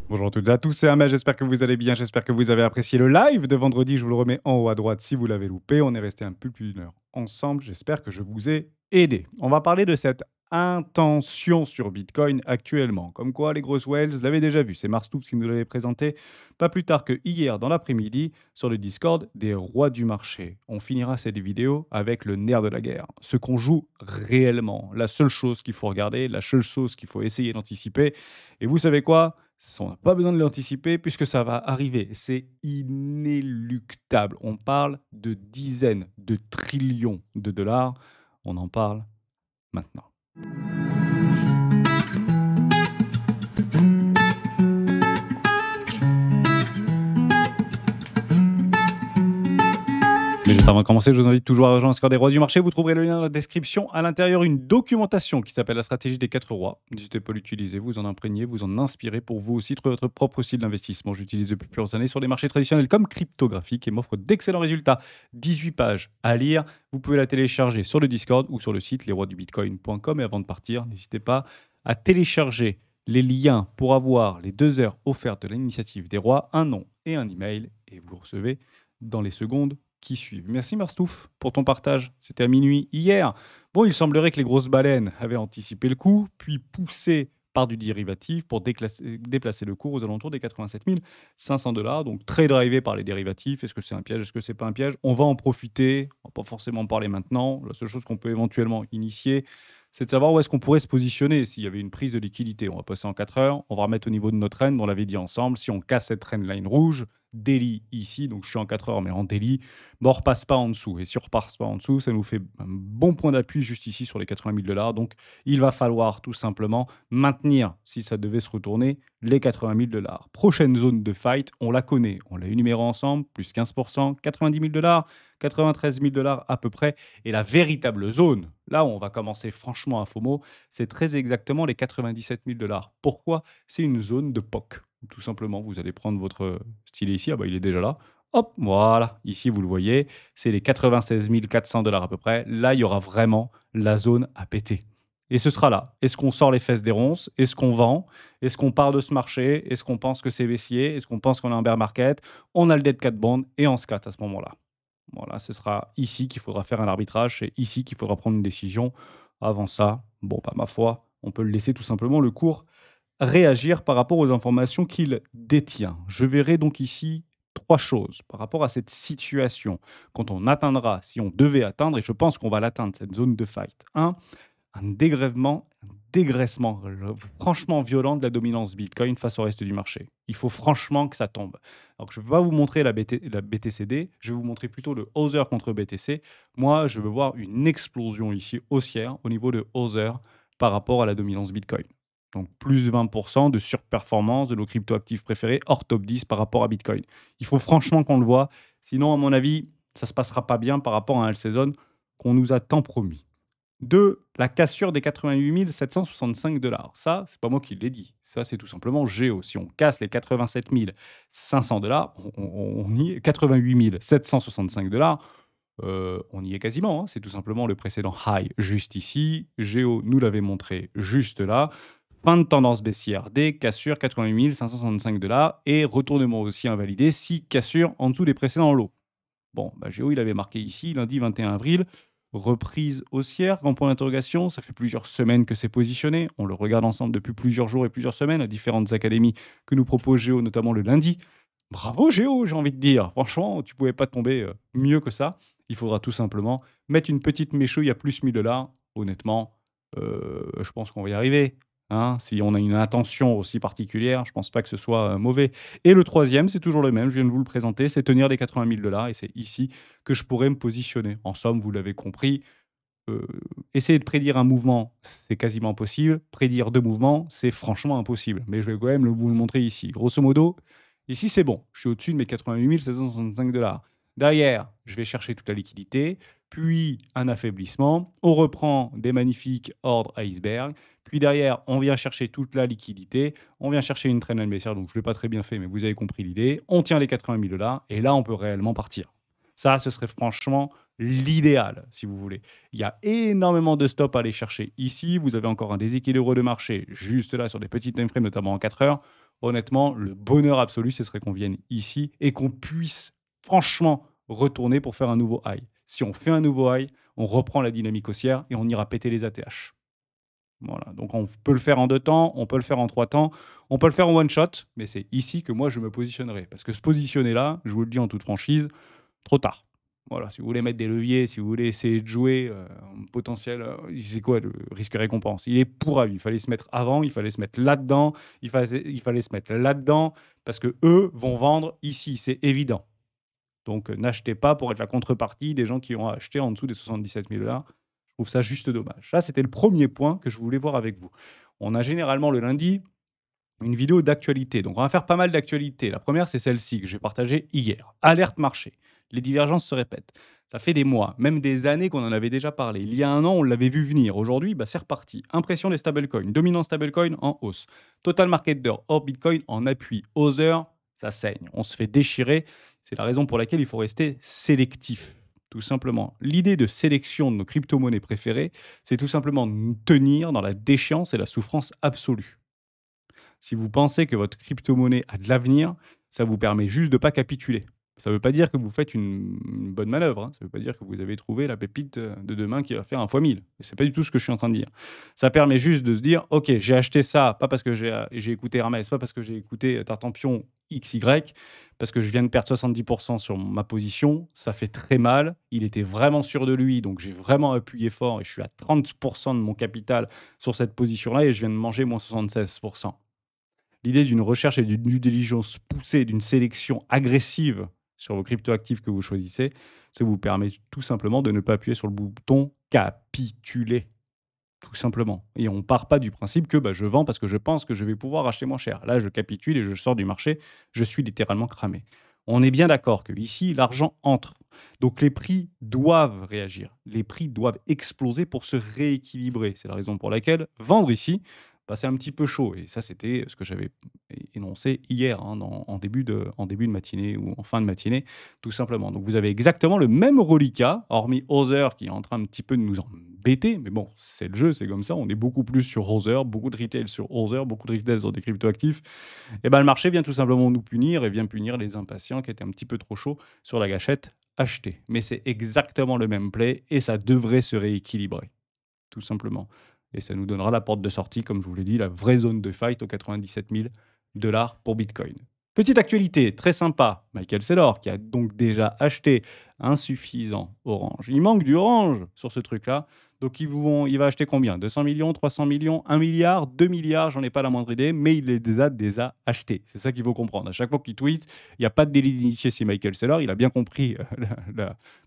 Bonjour à toutes et à tous, c'est Ahmed, j'espère que vous allez bien, j'espère que vous avez apprécié le live de vendredi, je vous le remets en haut à droite si vous l'avez loupé. On est resté un peu plus d'une heure ensemble, j'espère que je vous ai aidé. On va parler de cette intention sur Bitcoin actuellement. Comme quoi, les grosses whales, je l'avais déjà vu, c'est Marstouf qui nous l'avait présenté pas plus tard que hier dans l'après-midi sur le Discord des rois du marché. On finira cette vidéo avec le nerf de la guerre, ce qu'on joue réellement, la seule chose qu'il faut regarder, la seule chose qu'il faut essayer d'anticiper. Et vous savez quoi? On n'a pas besoin de l'anticiper puisque ça va arriver. C'est inéluctable. On parle de dizaines de trillions de dollars. On en parle maintenant. Mais juste avant de commencer, je vous invite toujours à rejoindre le Score des rois du marché. Vous trouverez le lien dans la description. À l'intérieur, une documentation qui s'appelle la stratégie des 4 rois. N'hésitez pas à l'utiliser, vous en imprégnez, vous en inspirez pour vous aussi trouver votre propre style d'investissement. J'utilise depuis plusieurs années sur les marchés traditionnels comme cryptographique et m'offre d'excellents résultats. 18 pages à lire. Vous pouvez la télécharger sur le Discord ou sur le site lesroisdubitcoin.com. Et avant de partir, n'hésitez pas à télécharger les liens pour avoir les 2 heures offertes de l'initiative des rois, un nom et un email. Et vous recevez dans les secondes qui suivent. Merci Marstouf pour ton partage. C'était à minuit hier. Bon, il semblerait que les grosses baleines avaient anticipé le coup, puis poussé par du dérivatif pour déplacer le cours aux alentours des 87 500 $. Donc très drivé par les dérivatifs. Est-ce que c'est un piège? Est-ce que c'est pas un piège? On va en profiter. On va pas forcément en parler maintenant. La seule chose qu'on peut éventuellement initier, c'est de savoir où est-ce qu'on pourrait se positionner s'il y avait une prise de liquidité. On va passer en 4 heures. On va remettre au niveau de notre trend. On l'avait dit ensemble. Si on casse cette trendline rouge, daily ici, donc je suis en 4 heures, mais en daily, on ne repasse pas en dessous. Et si on ne repasse pas en dessous, ça nous fait un bon point d'appui juste ici sur les 80 000 $. Donc, il va falloir tout simplement maintenir, si ça devait se retourner, les 80 000 $. Prochaine zone de fight, on la connaît. On l'a énumérée ensemble, plus 15%, 90 000 $, 93 000 $ à peu près. Et la véritable zone, là où on va commencer franchement à FOMO, c'est très exactement les 97 000 $. Pourquoi? C'est une zone de POC. Tout simplement, vous allez prendre votre stylet ici. Ah bah, il est déjà là. Hop, voilà. Ici, vous le voyez, c'est les 96 400 $ à peu près. Là, il y aura vraiment la zone à péter. Et ce sera là. Est-ce qu'on sort les fesses des ronces? Est-ce qu'on vend? Est-ce qu'on part de ce marché? Est-ce qu'on pense que c'est baissier? Est-ce qu'on pense qu'on est en bear market? On a le dead cat bond et on se catte à ce moment-là. Voilà, ce sera ici qu'il faudra faire un arbitrage. C'est ici qu'il faudra prendre une décision. Avant ça, bon, bah, ma foi, on peut le laisser tout simplement le cours réagir par rapport aux informations qu'il détient. Je verrai donc ici 3 choses par rapport à cette situation. Quand on atteindra, si on devait atteindre, et je pense qu'on va l'atteindre, cette zone de fight. Un dégraissement franchement violent de la dominance Bitcoin face au reste du marché. Il faut franchement que ça tombe. Alors, je ne vais pas vous montrer la BTCD, je vais vous montrer plutôt le Other contre BTC. Moi, je veux voir une explosion ici haussière au niveau de Other par rapport à la dominance Bitcoin. Donc plus 20% de surperformance de nos cryptoactifs préférés hors top 10 par rapport à Bitcoin. Il faut franchement qu'on le voit. Sinon, à mon avis, ça ne se passera pas bien par rapport à un saison qu'on nous a tant promis. 2, la cassure des 88 765 $. Ça, c'est pas moi qui l'ai dit. Ça, c'est tout simplement Géo. Si on casse les 87 500 $, on y est. 88 765 $, on y est quasiment. C'est tout simplement le précédent high juste ici. Géo nous l'avait montré juste là. Fin de tendance baissière des cassures 88 565 $ et retournement aussi invalidé si cassure en dessous des précédents lots. Bon, bah, Géo, il avait marqué ici lundi 21 avril. Reprise haussière, grand point d'interrogation. Ça fait plusieurs semaines que c'est positionné. On le regarde ensemble depuis plusieurs jours et plusieurs semaines à différentes académies que nous propose Géo, notamment le lundi. Bravo Géo, j'ai envie de dire. Franchement, tu pouvais pas tomber mieux que ça. Il faudra tout simplement mettre une petite méchouille à plus 1000 $. Honnêtement, je pense qu'on va y arriver. Si on a une intention aussi particulière, je pense pas que ce soit mauvais. Et le troisième, c'est toujours le même, je viens de vous le présenter, c'est tenir les 80 000 $ et c'est ici que je pourrais me positionner. En somme, vous l'avez compris, essayer de prédire un mouvement, c'est quasiment impossible. Prédire 2 mouvements, c'est franchement impossible. Mais je vais quand même vous le montrer ici. Grosso modo, ici c'est bon. Je suis au-dessus de mes 88 765 $. Derrière, je vais chercher toute la liquidité, puis un affaiblissement. On reprend des magnifiques ordres iceberg. Puis derrière, on vient chercher toute la liquidité. On vient chercher une trend baissière, donc je ne l'ai pas très bien fait, mais vous avez compris l'idée. On tient les 80 000 $ et là, on peut réellement partir. Ça, ce serait franchement l'idéal, si vous voulez. Il y a énormément de stops à aller chercher ici. Vous avez encore un déséquilibre de marché juste là sur des petits time frames, notamment en 4 heures. Honnêtement, le bonheur absolu, ce serait qu'on vienne ici et qu'on puisse franchement retourner pour faire un nouveau high. Si on fait un nouveau high, on reprend la dynamique haussière et on ira péter les ATH. Voilà, donc on peut le faire en 2 temps, on peut le faire en 3 temps, on peut le faire en one shot, mais c'est ici que moi je me positionnerai. Parce que se positionner là, je vous le dis en toute franchise, trop tard. Voilà, si vous voulez mettre des leviers, si vous voulez essayer de jouer, en potentiel, c'est quoi le risque-récompense? Il est pour avis. Il fallait se mettre avant, il fallait se mettre là-dedans, il fallait se mettre là-dedans, parce que eux vont vendre ici, c'est évident. Donc, n'achetez pas pour être la contrepartie des gens qui ont acheté en dessous des 77 000 $. Je trouve ça juste dommage. Ça, c'était le premier point que je voulais voir avec vous. On a généralement le lundi une vidéo d'actualité. Donc, on va faire pas mal d'actualités. La première, c'est celle-ci que j'ai partagée hier. Alerte marché. Les divergences se répètent. Ça fait des mois, même des années qu'on en avait déjà parlé. Il y a un an, on l'avait vu venir. Aujourd'hui, bah, c'est reparti. Impression des stablecoins. Dominant stablecoin en hausse. Total market d'or hors Bitcoin en appui. Other, ça saigne. On se fait déchirer. C'est la raison pour laquelle il faut rester sélectif. Tout simplement. L'idée de sélection de nos crypto-monnaies préférées, c'est tout simplement de nous tenir dans la déchéance et la souffrance absolue. Si vous pensez que votre crypto-monnaie a de l'avenir, ça vous permet juste de ne pas capituler. Ça ne veut pas dire que vous faites une bonne manœuvre, hein. Ça ne veut pas dire que vous avez trouvé la pépite de demain qui va faire un fois 1000. Ce n'est pas du tout ce que je suis en train de dire. Ça permet juste de se dire, OK, j'ai acheté ça, pas parce que j'ai écouté Hermès, pas parce que j'ai écouté Tartampion XY, parce que je viens de perdre 70% sur ma position. Ça fait très mal. Il était vraiment sûr de lui, donc j'ai vraiment appuyé fort et je suis à 30% de mon capital sur cette position-là et je viens de manger moins 76%. L'idée d'une recherche et d'une due diligence poussée, d'une sélection agressive sur vos cryptoactifs que vous choisissez, ça vous permet tout simplement de ne pas appuyer sur le bouton capituler, tout simplement. Et on part pas du principe que bah, je vends parce que je pense que je vais pouvoir acheter moins cher. Là, je capitule et je sors du marché, je suis littéralement cramé. On est bien d'accord que ici, l'argent entre. Donc les prix doivent réagir. Les prix doivent exploser pour se rééquilibrer. C'est la raison pour laquelle vendre ici, bah, c'est un petit peu chaud. Et ça, c'était ce que j'avais énoncé hier, hein, en début de matinée ou en fin de matinée, tout simplement. Donc vous avez exactement le même reliquat, hormis Other qui est en train un petit peu de nous embêter. Mais bon, c'est le jeu, c'est comme ça. On est beaucoup plus sur Other, beaucoup de retail sur Other, beaucoup de retail sur des cryptoactifs. Et ben le marché vient tout simplement nous punir et vient punir les impatients qui étaient un petit peu trop chauds sur la gâchette achetée. Mais c'est exactement le même play et ça devrait se rééquilibrer, tout simplement. Et ça nous donnera la porte de sortie, comme je vous l'ai dit, la vraie zone de fight aux 97 000 $ pour Bitcoin. Petite actualité très sympa, Michael Saylor qui a donc déjà acheté insuffisant Orange. Il manque du Orange sur ce truc-là. Donc il va acheter combien? 200 millions, 300 millions, 1 milliard, 2 milliards, j'en ai pas la moindre idée, mais il les a déjà achetés. C'est ça qu'il faut comprendre. À chaque fois qu'il tweet, il n'y a pas de délit d'initié chez Michael Saylor. Il a bien compris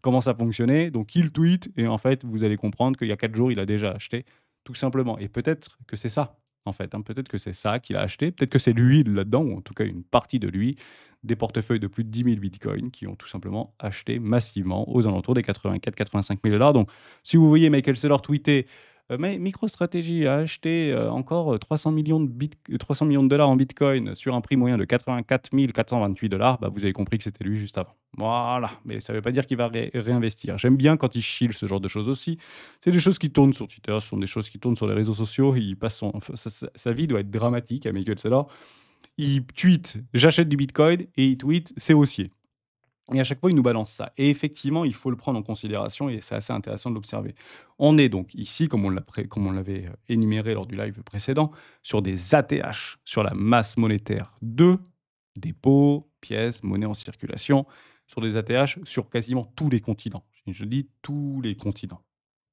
comment ça fonctionnait. Donc il tweet et en fait, vous allez comprendre qu'il y a 4 jours, il a déjà acheté, tout simplement. Et peut-être que c'est ça en fait, hein. Peut-être que c'est ça qu'il a acheté, peut-être que c'est lui là-dedans, ou en tout cas une partie de lui, des portefeuilles de plus de 10 000 bitcoins qui ont tout simplement acheté massivement aux alentours des 84-85 000 $. Donc, si vous voyez Michael Saylor tweeter mais MicroStrategy a acheté encore 300 millions, 300 millions de dollars en bitcoin sur un prix moyen de 84 428 $, bah, vous avez compris que c'était lui juste avant. Voilà, mais ça ne veut pas dire qu'il va réinvestir. J'aime bien quand il chill ce genre de choses aussi. C'est des choses qui tournent sur Twitter, ce sont des choses qui tournent sur les réseaux sociaux. Il passe sa vie doit être dramatique à Michael Saylor. Il tweet j'achète du bitcoin et il tweet c'est haussier. Et à chaque fois, il nous balance ça. Et effectivement, il faut le prendre en considération et c'est assez intéressant de l'observer. On est donc ici, comme on l'avait énuméré lors du live précédent, sur des ATH, sur la masse monétaire de dépôts, pièces, monnaie en circulation, sur des ATH sur quasiment tous les continents. Je dis tous les continents.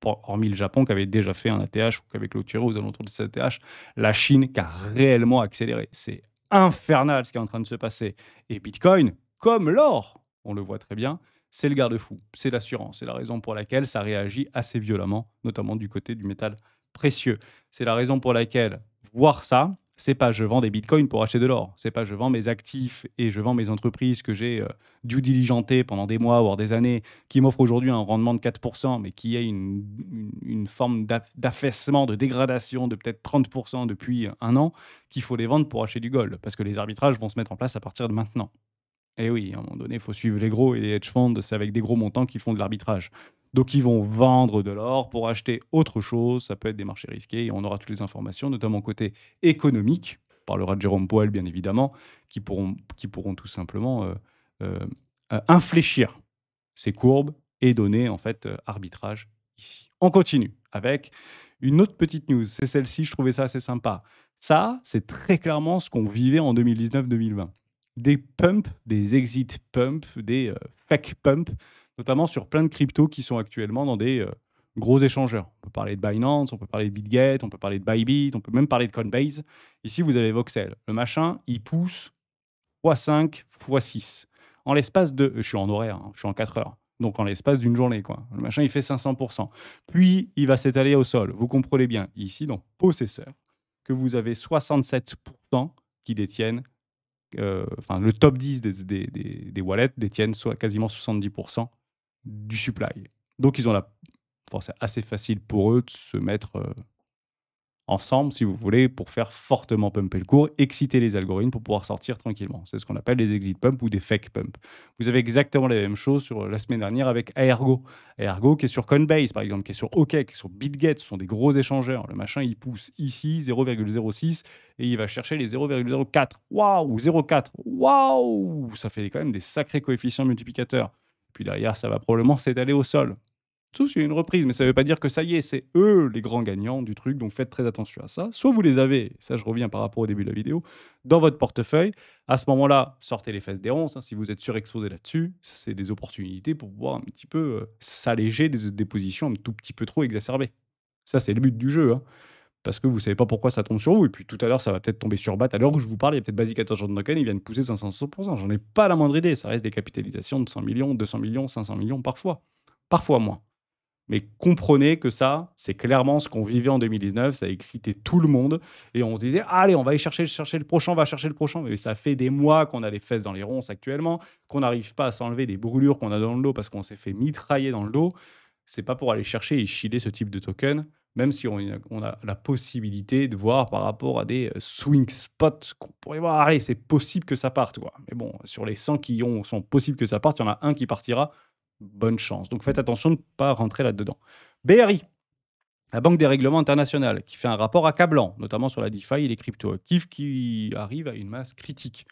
Hormis le Japon qui avait déjà fait un ATH ou qui avait clôturé aux alentours de cet ATH, la Chine qui a réellement accéléré. C'est infernal ce qui est en train de se passer. Et Bitcoin, comme l'or, on le voit très bien, c'est le garde-fou, c'est l'assurance. C'est la raison pour laquelle ça réagit assez violemment, notamment du côté du métal précieux. C'est la raison pour laquelle voir ça, c'est pas je vends des bitcoins pour acheter de l'or. C'est pas je vends mes actifs et je vends mes entreprises que j'ai due diligentées pendant des mois, voire des années, qui m'offrent aujourd'hui un rendement de 4%, mais qui a une forme d'affaissement, de dégradation de peut-être 30% depuis un an, qu'il faut les vendre pour acheter du gold. Parce que les arbitrages vont se mettre en place à partir de maintenant. Et oui, à un moment donné, il faut suivre les gros et les hedge funds, c'est avec des gros montants qui font de l'arbitrage. Donc ils vont vendre de l'or pour acheter autre chose, ça peut être des marchés risqués et on aura toutes les informations, notamment côté économique. On parlera de Jérôme Powell, bien évidemment, qui pourront tout simplement, heu infléchir ces courbes et donner en fait, arbitrage ici. On continue avec une autre petite news, c'est celle-ci, je trouvais ça assez sympa. Ça, c'est très clairement ce qu'on vivait en 2019-2020. Des pumps, des exit pumps, des, fake pumps, notamment sur plein de cryptos qui sont actuellement dans des, gros échangeurs. On peut parler de Binance, on peut parler de Bitget, on peut parler de Bybit, on peut même parler de Coinbase. Ici, vous avez Voxel. Le machin, il pousse x5, x6. En l'espace de je suis en horaire, hein, je suis en 4 heures. Donc en l'espace d'une journée, quoi. Le machin, il fait 500. Puis, il va s'étaler au sol. Vous comprenez bien, ici, dans Possesseur, que vous avez 67 qui détiennent, enfin, le top 10 des wallets détiennent soit quasiment 70 du supply. Donc ils ont la enfin, c'est assez facile pour eux de se mettre, ensemble, si vous voulez, pour faire fortement pumper le cours, exciter les algorithmes pour pouvoir sortir tranquillement. C'est ce qu'on appelle les exit pumps ou des fake pumps. Vous avez exactement la même chose sur la semaine dernière avec Aergo. Aergo qui est sur Coinbase, par exemple, qui est sur OK, qui est sur Bitget, ce sont des gros échangeurs. Le machin, il pousse ici 0,06 et il va chercher les 0,04. Waouh, 0,4. Waouh, ça fait quand même des sacrés coefficients multiplicateurs. Puis derrière, ça va probablement s'étaler au sol. Sauf s'il y a une reprise, mais ça ne veut pas dire que ça y est, c'est eux les grands gagnants du truc, donc faites très attention à ça. Soit vous les avez, ça je reviens par rapport au début de la vidéo, dans votre portefeuille. À ce moment-là, sortez les fesses des ronces, hein, si vous êtes surexposé là-dessus, c'est des opportunités pour pouvoir un petit peu s'alléger des positions un tout petit peu trop exacerbées. Ça, c'est le but du jeu, hein, parce que vous ne savez pas pourquoi ça tombe sur vous. Et puis tout à l'heure, ça va peut-être tomber sur BAT. À l'heure où je vous parle, il y a peut-être Basic Attention Token, ils viennent pousser 500%. J'en ai pas la moindre idée. Ça reste des capitalisations de 100 millions, 200 millions, 500 millions parfois. Parfois moins. Mais comprenez que ça, c'est clairement ce qu'on vivait en 2019, ça a excité tout le monde et on se disait: «Allez, on va aller chercher le prochain, on va chercher le prochain». Mais ça fait des mois qu'on a les fesses dans les ronces actuellement, qu'on n'arrive pas à s'enlever des brûlures qu'on a dans le dos parce qu'on s'est fait mitrailler dans le dos. C'est pas pour aller chercher et chiller ce type de token, même si on a la possibilité de voir par rapport à des, swing spots qu'on pourrait voir: «Allez, c'est possible que ça parte, quoi». Mais bon, sur les 100 qui sont possibles que ça parte, il y en a un qui partira. Bonne chance. Donc faites attention de ne pas rentrer là-dedans. BRI, la Banque des règlements internationales, qui fait un rapport accablant, notamment sur la DeFi et les cryptoactifs, qui arrive à une masse critique.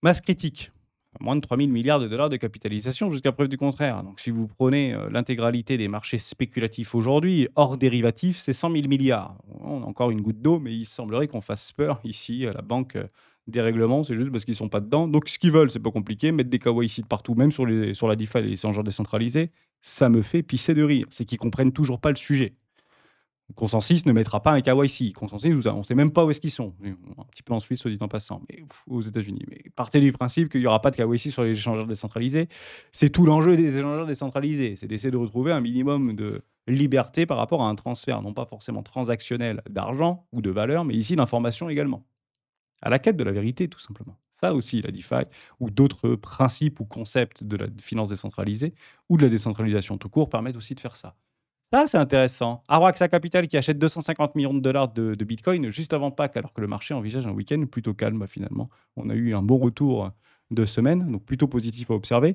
Masse critique, moins de 3 000 milliards de dollars de capitalisation jusqu'à preuve du contraire. Donc si vous prenez l'intégralité des marchés spéculatifs aujourd'hui, hors dérivatifs, c'est 100 000 milliards. On a encore une goutte d'eau, mais il semblerait qu'on fasse peur ici à la Banque des règlements, c'est juste parce qu'ils sont pas dedans. Donc ce qu'ils veulent, c'est pas compliqué, mettre des KYC de partout, même sur la DeFi et les échangeurs décentralisés, ça me fait pisser de rire. C'est qu'ils comprennent toujours pas le sujet. Consensus ne mettra pas un KYC. Consensus, on ne sait même pas où est-ce qu'ils sont. Un petit peu en Suisse, soit dit en passant, mais aux États-Unis. Mais partez du principe qu'il n'y aura pas de KYC sur les échangeurs décentralisés. C'est tout l'enjeu des échangeurs décentralisés. C'est d'essayer de retrouver un minimum de liberté par rapport à un transfert, non pas forcément transactionnel d'argent ou de valeur, mais ici d'information également. À la quête de la vérité, tout simplement. Ça aussi, la DeFi, ou d'autres principes ou concepts de la finance décentralisée, ou de la décentralisation tout court, permettent aussi de faire ça. Ça, c'est intéressant. Arwaxa Capital qui achète 250 millions de dollars de Bitcoin juste avant Pâques, alors que le marché envisage un week-end plutôt calme, finalement. On a eu un bon retour de semaine, donc plutôt positif à observer.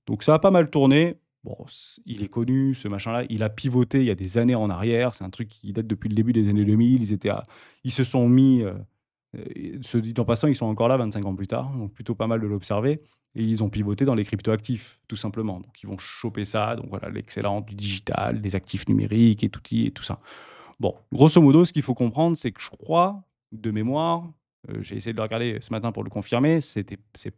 Donc ça a pas mal tourné. Bon, il est connu, ce machin-là. Il a pivoté il y a des années en arrière. C'est un truc qui date depuis le début des années 2000. Ils se sont mis, se dit en passant, ils sont encore là 25 ans plus tard, donc plutôt pas mal de l'observer. Et ils ont pivoté dans les cryptoactifs, tout simplement. Donc, ils vont choper ça. Donc, voilà, l'excellence du digital, les actifs numériques et tout ça. Bon, grosso modo, ce qu'il faut comprendre, c'est que je crois, de mémoire, j'ai essayé de le regarder ce matin pour le confirmer, c'est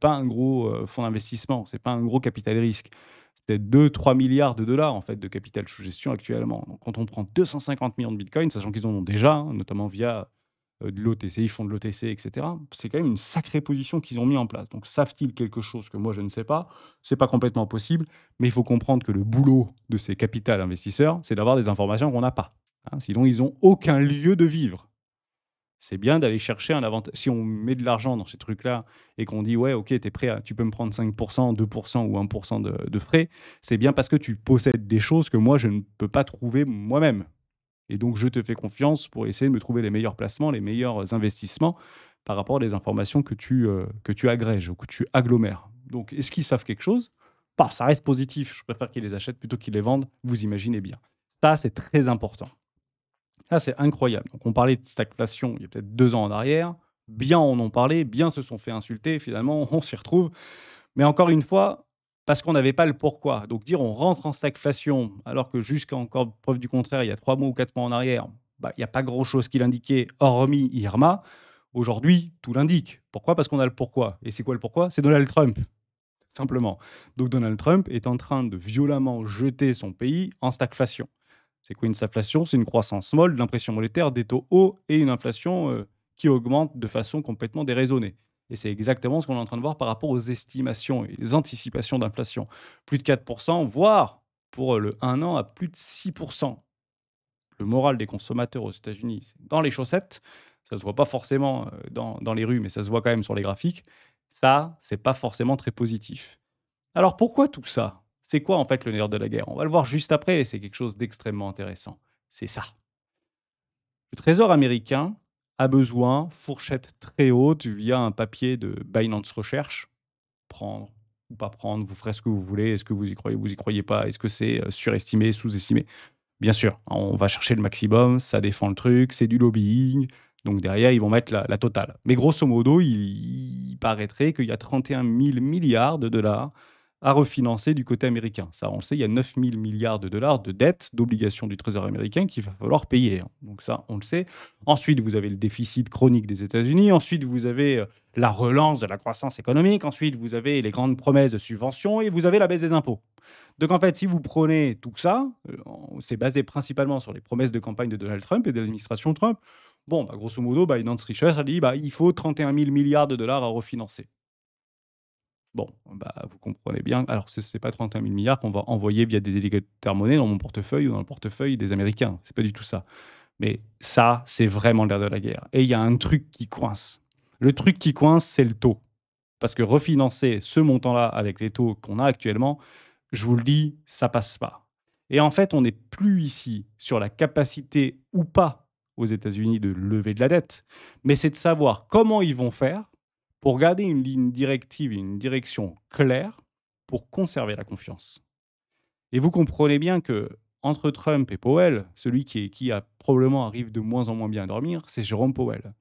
pas un gros fonds d'investissement, c'est pas un gros capital risque. C'est peut-être 2-3 milliards de dollars en fait, de capital sous gestion actuellement. Donc, quand on prend 250 millions de bitcoins, sachant qu'ils en ont déjà, hein, notamment via de l'OTC, ils font de l'OTC, etc. C'est quand même une sacrée position qu'ils ont mis en place. Donc, savent-ils quelque chose que moi je ne sais pas? C'est pas complètement possible, mais il faut comprendre que le boulot de ces capital investisseurs, c'est d'avoir des informations qu'on n'a pas. Hein, sinon, ils n'ont aucun lieu de vivre. C'est bien d'aller chercher un avantage. Si on met de l'argent dans ces trucs-là et qu'on dit, ouais, ok, tu peux me prendre 5%, 2% ou 1% de frais, c'est bien parce que tu possèdes des choses que moi, je ne peux pas trouver moi-même. Et donc, je te fais confiance pour essayer de me trouver les meilleurs placements, les meilleurs investissements. par rapport à des informations que tu agrèges ou que tu agglomères. Donc est-ce qu'ils savent quelque chose? Bah, ça reste positif, je préfère qu'ils les achètent plutôt qu'ils les vendent, vous imaginez bien. Ça, c'est très important. Ça, c'est incroyable. Donc on parlait de stagflation il y a peut-être 2 ans en arrière, bien en ont parlé, bien se sont fait insulter, finalement on s'y retrouve. Mais encore une fois, parce qu'on n'avait pas le pourquoi. Donc dire on rentre en stagflation, alors que jusqu'à encore preuve du contraire, il y a 3 mois ou 4 mois en arrière, bah, il y a pas grand-chose qui l'indiquait, hormis Irma. Aujourd'hui, tout l'indique. Pourquoi? Parce qu'on a le pourquoi. Et c'est quoi le pourquoi? C'est Donald Trump, simplement. Donc Donald Trump est en train de violemment jeter son pays en stagflation. C'est quoi une stagflation? C'est une croissance molle, de l'impression monétaire, des taux hauts et une inflation qui augmente de façon complètement déraisonnée. Et c'est exactement ce qu'on est en train de voir par rapport aux estimations et les anticipations d'inflation. Plus de 4%, voire pour le 1 an à plus de 6%. Le moral des consommateurs aux États-Unis, c'est dans les chaussettes. Ça se voit pas forcément dans les rues, mais ça se voit quand même sur les graphiques. Ça, c'est pas forcément très positif. Alors pourquoi tout ça? C'est quoi en fait le nerf de la guerre? On va le voir juste après et c'est quelque chose d'extrêmement intéressant. C'est ça. Le Trésor américain a besoin, fourchette très haute, via un papier de Binance Research, prendre ou pas prendre, vous ferez ce que vous voulez. Est-ce que vous y croyez pas? Est-ce que c'est surestimé, sous-estimé? Bien sûr, on va chercher le maximum, ça défend le truc, c'est du lobbying. Donc derrière, ils vont mettre la totale. Mais grosso modo, il paraîtrait qu'il y a 31 000 milliards de dollars à refinancer du côté américain. Ça, on le sait, il y a 9 000 milliards de dollars de dettes, d'obligations du Trésor américain qu'il va falloir payer, hein. Donc ça, on le sait. Ensuite, vous avez le déficit chronique des États-Unis. Ensuite, vous avez la relance de la croissance économique. Ensuite, vous avez les grandes promesses de subventions et vous avez la baisse des impôts. Donc en fait, si vous prenez tout ça, c'est basé principalement sur les promesses de campagne de Donald Trump et de l'administration Trump. Bon, bah, grosso modo, Binance Research a dit bah, il faut 31 000 milliards de dollars à refinancer. Bon, bah, vous comprenez bien. Alors, ce n'est pas 31 000 milliards qu'on va envoyer via des hélicoptères monnaie dans mon portefeuille ou dans le portefeuille des Américains. C'est pas du tout ça. Mais ça, c'est vraiment l'air de la guerre. Et il y a un truc qui coince. Le truc qui coince, c'est le taux. Parce que refinancer ce montant-là avec les taux qu'on a actuellement, je vous le dis, ça passe pas. Et en fait, on n'est plus ici sur la capacité ou pas aux États-Unis de lever de la dette, mais c'est de savoir comment ils vont faire pour garder une ligne directive, une direction claire pour conserver la confiance. Et vous comprenez bien que entre Trump et Powell, celui qui a probablement arrive de moins en moins bien à dormir, c'est Jérôme Powell.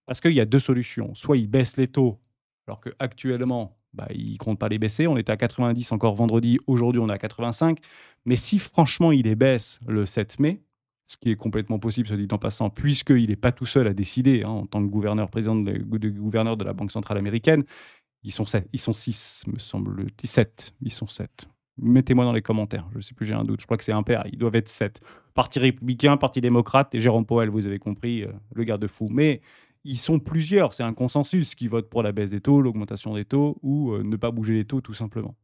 Parce qu'il y a 2 solutions. Soit il baisse les taux, alors qu'actuellement, bah, il ne compte pas les baisser. On était à 90 encore vendredi, aujourd'hui on est à 85. Mais si franchement il les baisse le 7 mai, ce qui est complètement possible, soit dit en passant, puisqu'il n'est pas tout seul à décider, hein, en tant que gouverneur, président gouverneur de la Banque centrale américaine, ils sont 6, me semble, 7. Ils sont 7. Mettez-moi dans les commentaires, je ne sais plus, j'ai un doute. Je crois que c'est impair, ils doivent être 7. Parti républicain, parti démocrate et Jérôme Powell, vous avez compris, le garde-fou. Mais ils sont plusieurs, c'est un consensus qui vote pour la baisse des taux, l'augmentation des taux ou ne pas bouger les taux tout simplement.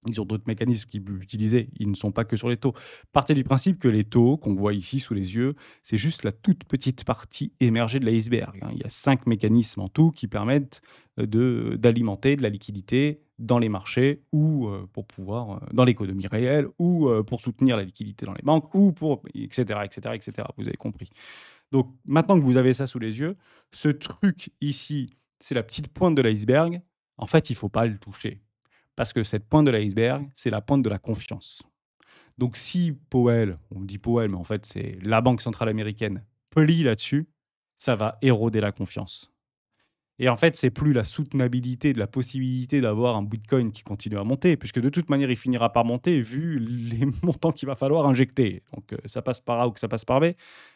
Ils ont d'autres mécanismes qu'ils peuvent utiliser, ils ne sont pas que sur les taux. Partez du principe que les taux qu'on voit ici sous les yeux, c'est juste la toute petite partie émergée de l'iceberg, hein. Il y a 5 mécanismes en tout qui permettent d'alimenter de la liquidité dans les marchés ou pour pouvoir, dans l'économie réelle ou pour soutenir la liquidité dans les banques ou pour etc., etc., etc. Vous avez compris. Donc maintenant que vous avez ça sous les yeux, ce truc ici, c'est la petite pointe de l'iceberg. En fait, il ne faut pas le toucher. Parce que cette pointe de l'iceberg, c'est la pointe de la confiance. Donc si Powell, on me dit Powell, mais en fait c'est la Banque centrale américaine, plie là-dessus, ça va éroder la confiance. Et en fait, c'est plus la soutenabilité de la possibilité d'avoir un Bitcoin qui continue à monter, puisque de toute manière, il finira par monter vu les montants qu'il va falloir injecter. Donc, ça passe par A ou que ça passe par B.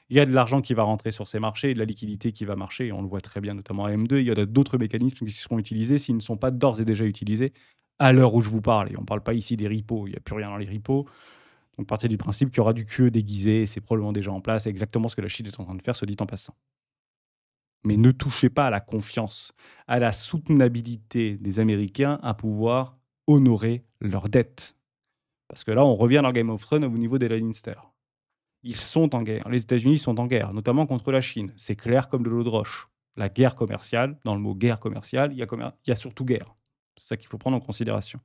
Il y a de l'argent qui va rentrer sur ces marchés, de la liquidité qui va marcher. On le voit très bien, notamment à M2. Il y a d'autres mécanismes qui seront utilisés s'ils ne sont pas d'ores et déjà utilisés à l'heure où je vous parle. Et on ne parle pas ici des repos. Il n'y a plus rien dans les repos. Donc, partez du principe qu'il y aura du QE déguisé. C'est probablement déjà en place. C'est exactement ce que la Chine est en train de faire, se dit en passant. Mais ne touchez pas à la confiance, à la soutenabilité des Américains à pouvoir honorer leurs dettes. Parce que là, on revient dans Game of Thrones au niveau des Lannister. Ils sont en guerre. Les États-Unis sont en guerre, notamment contre la Chine. C'est clair comme de l'eau de roche. La guerre commerciale, dans le mot guerre commerciale, il y a surtout guerre. C'est ça qu'il faut prendre en considération.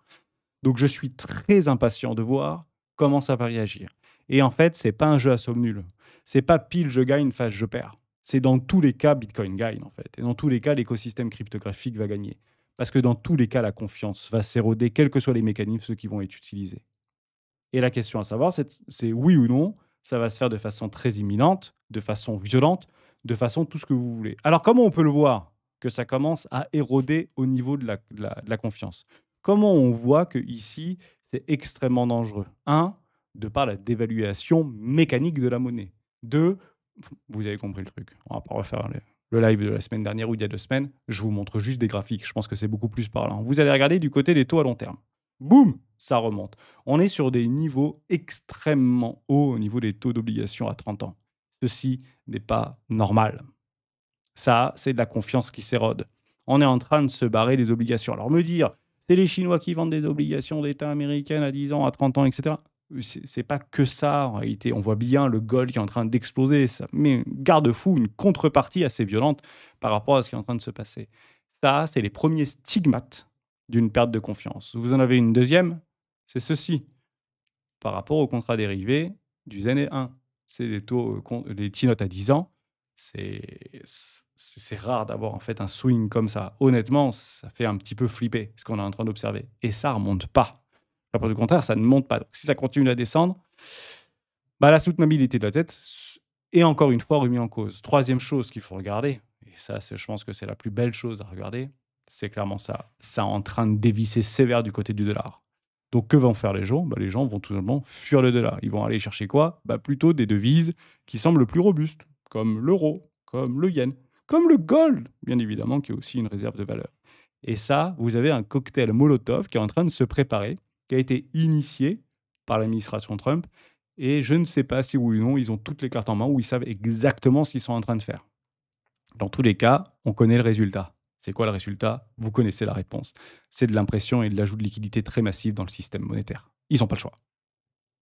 Donc je suis très impatient de voir comment ça va réagir. Et en fait, c'est pas un jeu à somme nulle. C'est pas pile je gagne, face je perds. c'est dans tous les cas Bitcoin gagne en fait. Et dans tous les cas, l'écosystème cryptographique va gagner. Parce que dans tous les cas, la confiance va s'éroder, quels que soient les mécanismes qui vont être utilisés. Et la question à savoir, c'est oui ou non, ça va se faire de façon très imminente, de façon violente, de façon tout ce que vous voulez. Alors comment on peut le voir que ça commence à éroder au niveau de la confiance? Comment on voit que ici c'est extrêmement dangereux? Un, de par la dévaluation mécanique de la monnaie. Deux, vous avez compris le truc. On va pas refaire le live de la semaine dernière ou il y a 2 semaines. Je vous montre juste des graphiques. Je pense que c'est beaucoup plus parlant. Vous allez regarder du côté des taux à long terme. Boum, ça remonte. On est sur des niveaux extrêmement hauts au niveau des taux d'obligation à 30 ans. Ceci n'est pas normal. Ça, c'est de la confiance qui s'érode. On est en train de se barrer des obligations. Alors me dire, c'est les Chinois qui vendent des obligations d'État américaines à 10 ans, à 30 ans, etc. C'est pas que ça, en réalité. On voit bien le gold qui est en train d'exploser. Ça met un garde-fou, une contrepartie assez violente par rapport à ce qui est en train de se passer. Ça, c'est les premiers stigmates d'une perte de confiance. Vous en avez une deuxième, c'est ceci. Par rapport au contrat dérivé du Zen et 1. C'est les taux, les T-notes à 10 ans. C'est rare d'avoir en fait un swing comme ça. Honnêtement, ça fait un petit peu flipper ce qu'on est en train d'observer. Et ça ne remonte pas. Après, au contraire, ça ne monte pas. Donc, si ça continue à descendre, bah, la soutenabilité de la tête est encore une fois remis en cause. Troisième chose qu'il faut regarder, et ça, je pense que c'est la plus belle chose à regarder, c'est clairement ça. Ça est en train de dévisser sévère du côté du dollar. Donc, que vont faire les gens? Bah, les gens vont tout simplement fuir le dollar. Ils vont aller chercher quoi? Bah, plutôt des devises qui semblent plus robustes, comme l'euro, comme le yen, comme le gold, bien évidemment, qui est aussi une réserve de valeur. Et ça, vous avez un cocktail Molotov qui est en train de se préparer, qui a été initié par l'administration Trump. Et je ne sais pas si oui ou non, ils ont toutes les cartes en main ou ils savent exactement ce qu'ils sont en train de faire. Dans tous les cas, on connaît le résultat. C'est quoi le résultat? Vous connaissez la réponse. C'est de l'impression et de l'ajout de liquidité très massif dans le système monétaire. Ils n'ont pas le choix.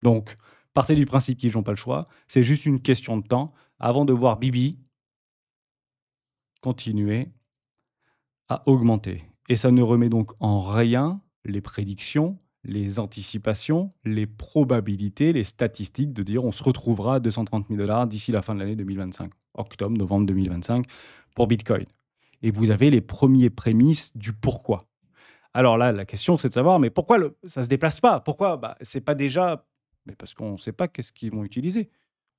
Donc, partez du principe qu'ils n'ont pas le choix. C'est juste une question de temps avant de voir Bibi continuer à augmenter. Et ça ne remet donc en rien les prédictions, les anticipations, les probabilités, les statistiques de dire on se retrouvera à 230 000 dollars d'ici la fin de l'année 2025, octobre, novembre 2025 pour Bitcoin. Et vous avez les premiers prémices du pourquoi. Alors là, la question, c'est de savoir, mais pourquoi ça ne se déplace pas? Pourquoi c'est pas déjà... Mais parce qu'on ne sait pas qu'est-ce qu'ils vont utiliser.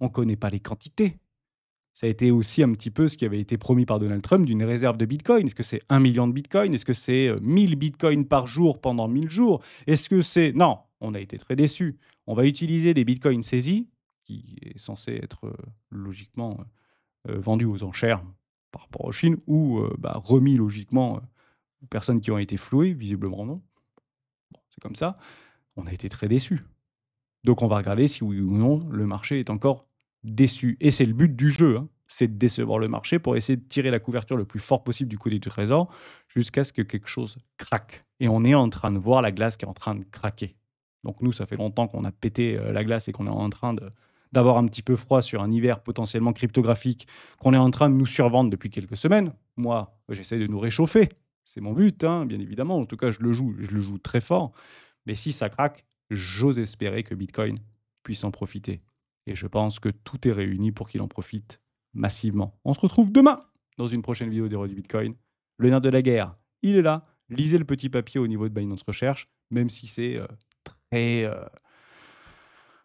On ne connaît pas les quantités. Ça a été aussi un petit peu ce qui avait été promis par Donald Trump d'une réserve de Bitcoin. Est-ce que c'est 1 million de Bitcoin? Est-ce que c'est 1000 Bitcoins par jour pendant 1000 jours? Est-ce que c'est... Non, on a été très déçus. On va utiliser des Bitcoins saisis, qui est censé être logiquement vendu aux enchères par rapport aux Chine, ou remis logiquement aux personnes qui ont été flouées, visiblement non. Bon, c'est comme ça. On a été très déçus. Donc on va regarder si oui ou non le marché est encore déçu. Et c'est le but du jeu, hein, c'est de décevoir le marché pour essayer de tirer la couverture le plus fort possible du côté du trésor jusqu'à ce que quelque chose craque. Et on est en train de voir la glace qui est en train de craquer. Donc nous, ça fait longtemps qu'on a pété la glace et qu'on est en train d'avoir un petit peu froid sur un hiver potentiellement cryptographique qu'on est en train de nous survendre depuis quelques semaines. Moi, j'essaie de nous réchauffer. C'est mon but, hein, bien évidemment. En tout cas, je le joue très fort. Mais si ça craque, j'ose espérer que Bitcoin puisse en profiter. Et je pense que tout est réuni pour qu'il en profite massivement. On se retrouve demain dans une prochaine vidéo d'Héros du Bitcoin. Le nerf de la guerre, il est là. Lisez le petit papier au niveau de Binance Recherche, même si c'est très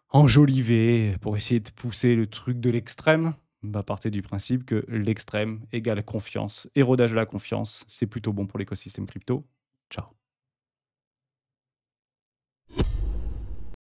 enjolivé pour essayer de pousser le truc de l'extrême. Partez du principe que l'extrême égale confiance. Érodage de la confiance, c'est plutôt bon pour l'écosystème crypto. Ciao.